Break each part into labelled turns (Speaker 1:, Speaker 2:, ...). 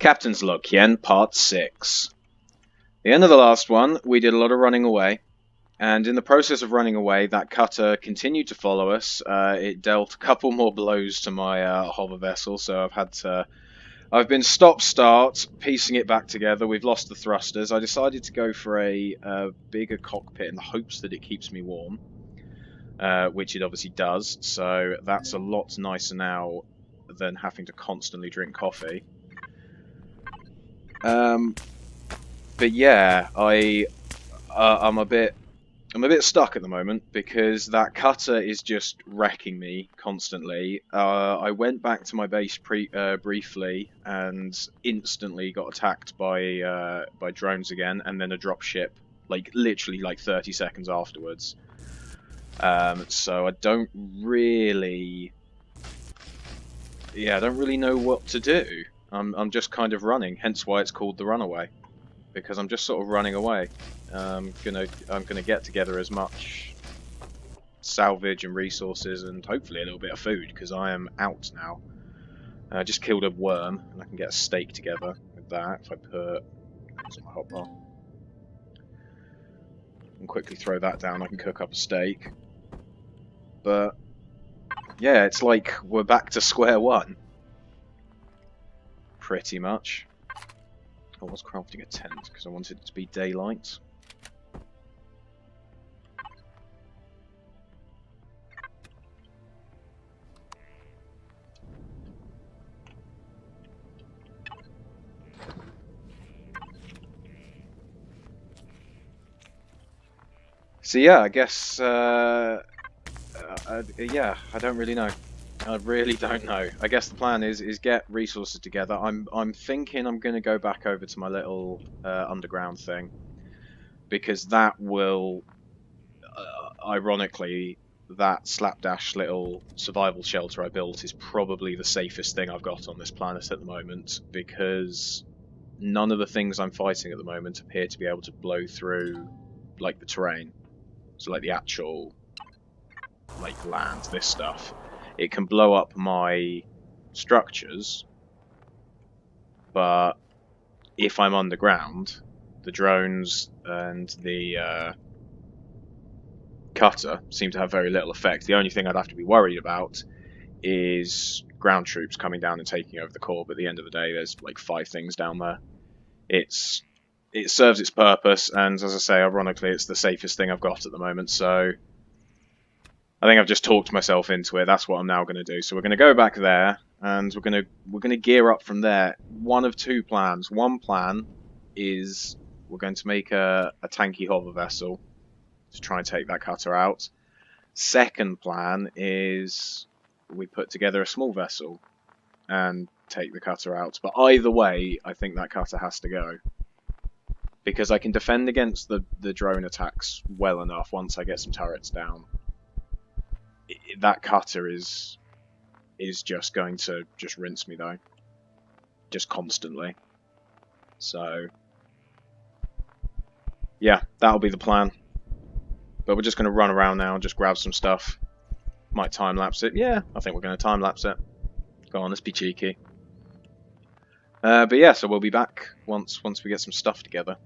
Speaker 1: Captain's Log, Kyen, Part 6. The end of the last one, we did a lot of running away, and in the process of running away, that cutter continued to follow us. It dealt a couple more blows to my hover vessel, so I've been stop-start, piecing it back together. We've lost the thrusters. I decided to go for a bigger cockpit in the hopes that it keeps me warm, which it obviously does, so that's a lot nicer now than having to constantly drink coffee. But yeah, I'm a bit stuck at the moment because that cutter is just wrecking me constantly. I went back to my base briefly and instantly got attacked by drones again, and then a drop ship, like literally like 30 seconds afterwards. So I don't really know what to do. I'm just kind of running, hence why it's called the Runaway, because I'm just sort of running away. I'm gonna get together as much salvage and resources and hopefully a little bit of food, because I am out now. I just killed a worm and I can get a steak together with that if I put what's on my hotbar. And quickly throw that down, I can cook up a steak. But yeah, it's like we're back to square one. Pretty much. I was crafting a tent because I wanted it to be daylight. So yeah, I guess yeah, I don't really know. I really don't know. I guess the plan is get resources together. I'm thinking I'm going to go back over to my little underground thing, because that will, ironically, that slapdash little survival shelter I built is probably the safest thing I've got on this planet at the moment, because none of the things I'm fighting at the moment appear to be able to blow through like the terrain. So like the actual like land, this stuff. It can blow up my structures, but if I'm underground, the drones and the cutter seem to have very little effect. The only thing I'd have to be worried about is ground troops coming down and taking over the core, but at the end of the day there's like 5 things down there. It serves its purpose, and as I say, ironically, it's the safest thing I've got at the moment, so I think I've just talked myself into it. That's what I'm now going to do. So we're going to go back there, and we're going to gear up from there. One of 2 plans. One plan is we're going to make a tanky hover vessel to try and take that cutter out. Second plan is we put together a small vessel and take the cutter out. But either way, I think that cutter has to go, because I can defend against the drone attacks well enough once I get some turrets down. That cutter is just going to just rinse me though, just constantly. So yeah, that'll be the plan. But we're just going to run around now and just grab some stuff. Might time lapse it. Yeah, I think we're going to time lapse it. Go on, let's be cheeky. But yeah, so we'll be back once we get some stuff together.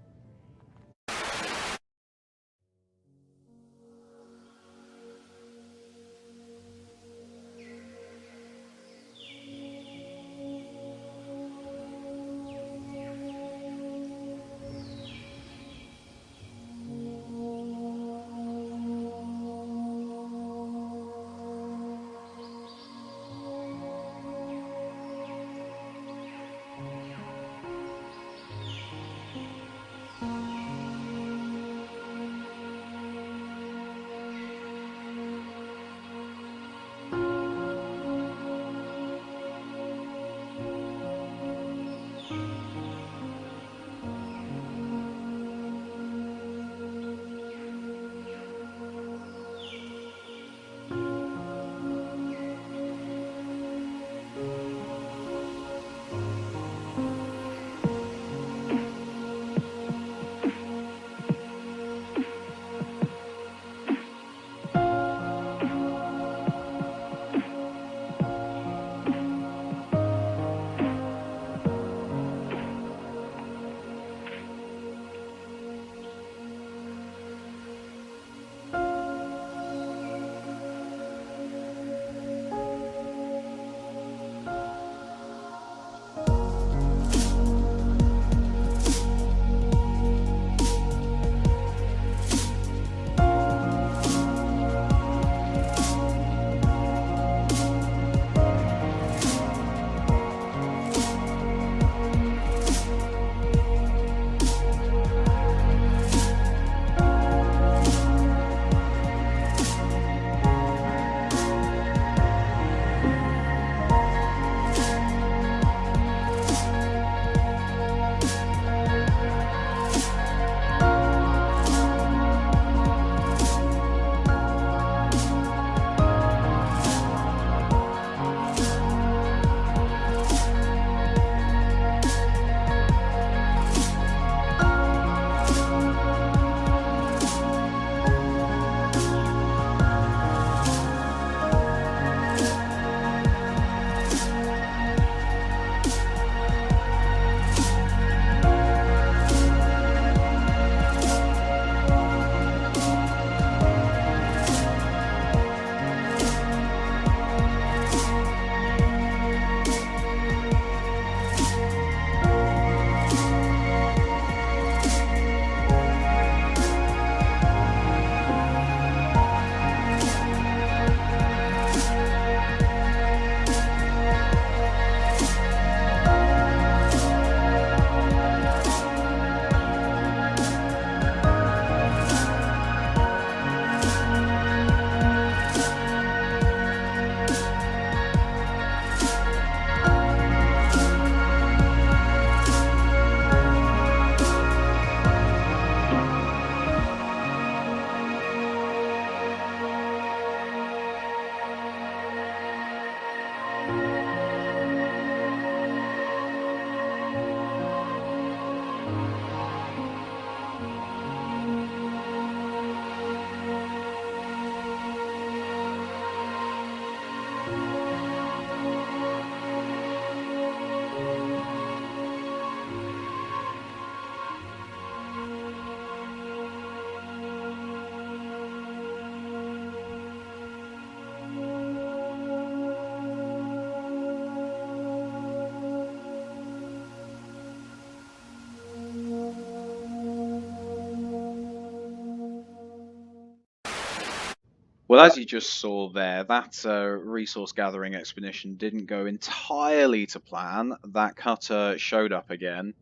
Speaker 1: Well, as you just saw there, that resource gathering expedition didn't go entirely to plan. That cutter showed up again.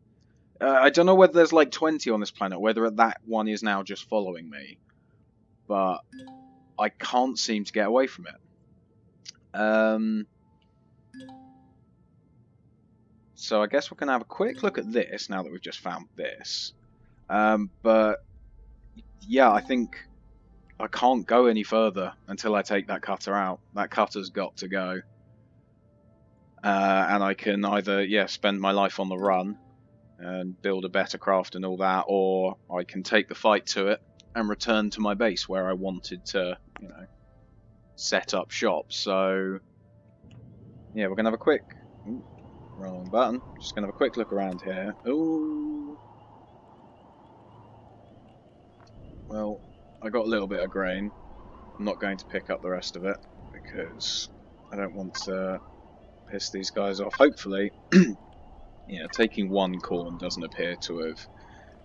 Speaker 1: I don't know whether there's like 20 on this planet, whether that one is now just following me, but I can't seem to get away from it. So I guess we're going to have a quick look at this now that we've just found this. But yeah, I think I can't go any further until I take that cutter out. That cutter's got to go. And I can either, spend my life on the run and build a better craft and all that, or I can take the fight to it and return to my base where I wanted to, set up shop. So, yeah, we're going to have a quick... Ooh, wrong button. Just going to have a quick look around here. Ooh. Well, I got a little bit of grain. I'm not going to pick up the rest of it because I don't want to piss these guys off. Hopefully, taking one corn doesn't appear to have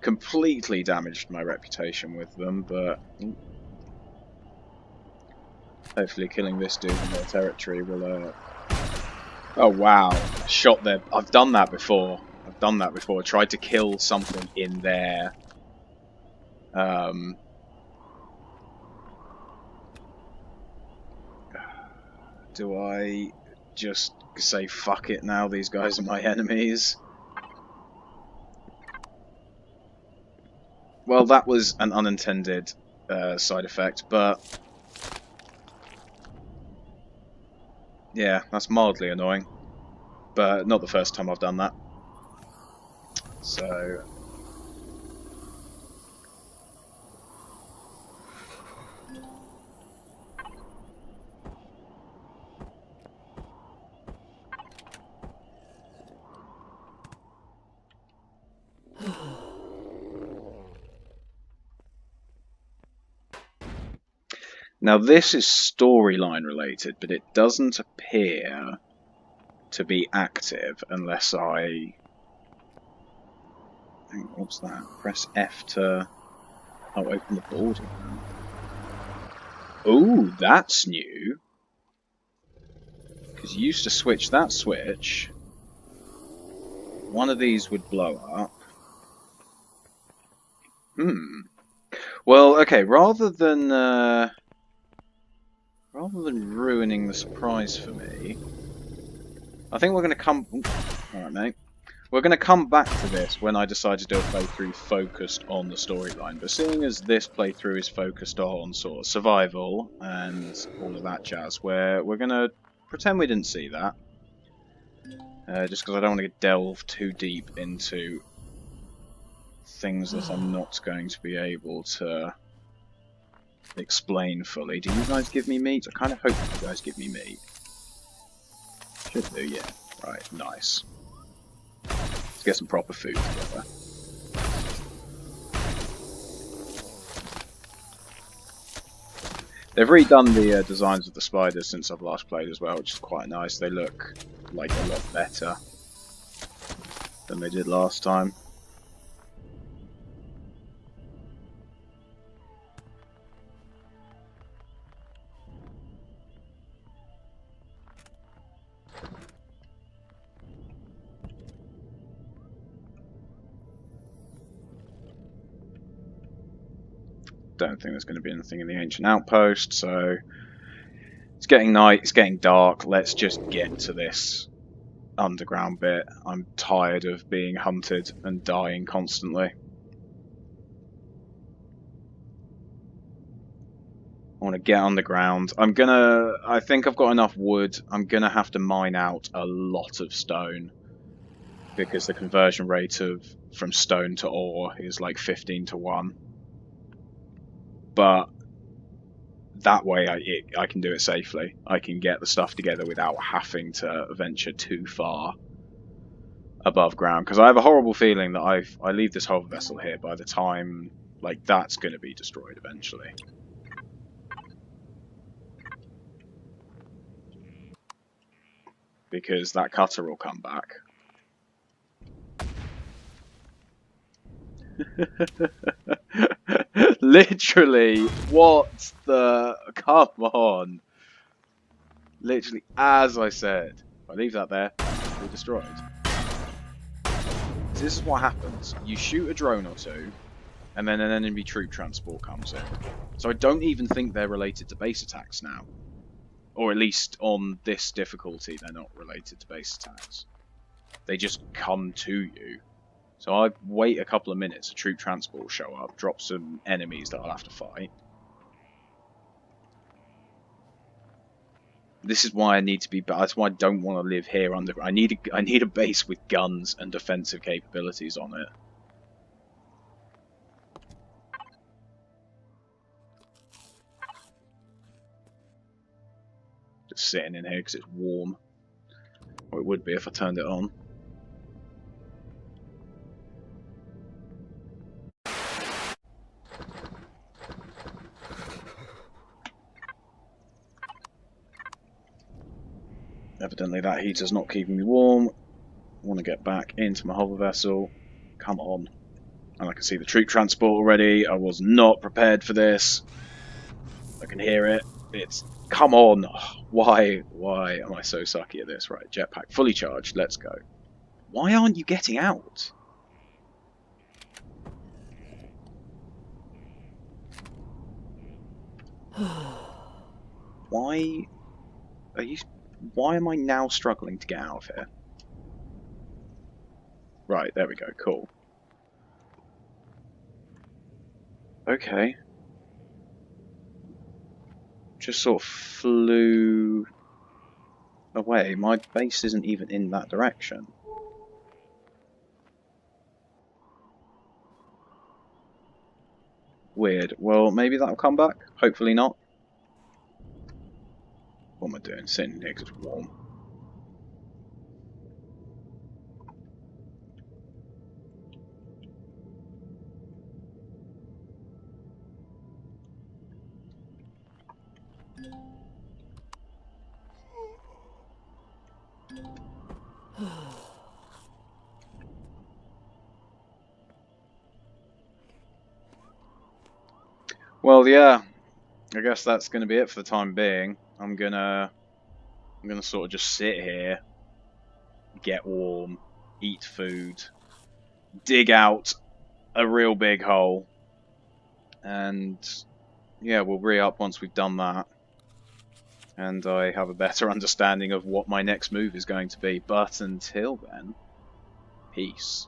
Speaker 1: completely damaged my reputation with them, but hopefully killing this dude in their territory will... Oh wow, shot there. I've done that before. Tried to kill something in there. Do I just say fuck it now? These guys are my enemies. Well, that was an unintended side effect, but yeah, that's mildly annoying. But not the first time I've done that. So... Now this is storyline related, but it doesn't appear to be active unless I... What's that? Press F to... Oh, open the boarding room. Ooh, that's new. Because you used to switch that switch. One of these would blow up. Well, okay, rather than ruining the surprise for me, I think we're going to come... Alright, mate. We're going to come back to this when I decide to do a playthrough focused on the storyline. But seeing as this playthrough is focused on sort of survival and all of that jazz, we're going to pretend we didn't see that. Just because I don't want to delve too deep into things that I'm not going to be able to explain fully. Do you guys give me meat? I kind of hope you guys give me meat. Should do, yeah. Right, nice. Let's get some proper food together. They've redone the designs of the spiders since I've last played as well, which is quite nice. They look like a lot better than they did last time. Don't think there's going to be anything in the ancient outpost, so it's getting night, it's getting dark. Let's just get to this underground bit. I'm tired of being hunted and dying constantly. I want to get underground. I think I've got enough wood. I'm gonna have to mine out a lot of stone because the conversion rate from stone to ore is like 15 to 1. But that way I can do it safely. I can get the stuff together without having to venture too far above ground. Because I have a horrible feeling that I leave this whole vessel here by the time that's going to be destroyed eventually. Because that cutter will come back. Literally, what the... Come on. Literally, as I said. I leave that there, we're destroyed. So this is what happens. You shoot a drone or two, and then an enemy troop transport comes in. So I don't even think they're related to base attacks now. Or at least on this difficulty, they're not related to base attacks. They just come to you. So I wait a couple of minutes, a troop transport will show up, drop some enemies that I'll have to fight. This is why I need to be. That's why I don't want to live here under. I need a base with guns and defensive capabilities on it. Just sitting in here because it's warm. Or it would be if I turned it on. Evidently that heater's not keeping me warm. I want to get back into my hover vessel. Come on. And I can see the troop transport already. I was not prepared for this. I can hear it. It's... Come on! Why am I so sucky at this? Right, jetpack fully charged. Let's go. Why aren't you getting out? Why are you... Why am I now struggling to get out of here? Right, there we go. Cool. Okay. Just sort of flew away. My base isn't even in that direction. Weird. Well, maybe that'll come back. Hopefully not. What am I doing? Sitting here because it's warm. Well, yeah. I guess that's going to be it for the time being. I'm gonna sort of just sit here, get warm, eat food, dig out a real big hole, and yeah, we'll re-up once we've done that. And I have a better understanding of what my next move is going to be. But until then, peace.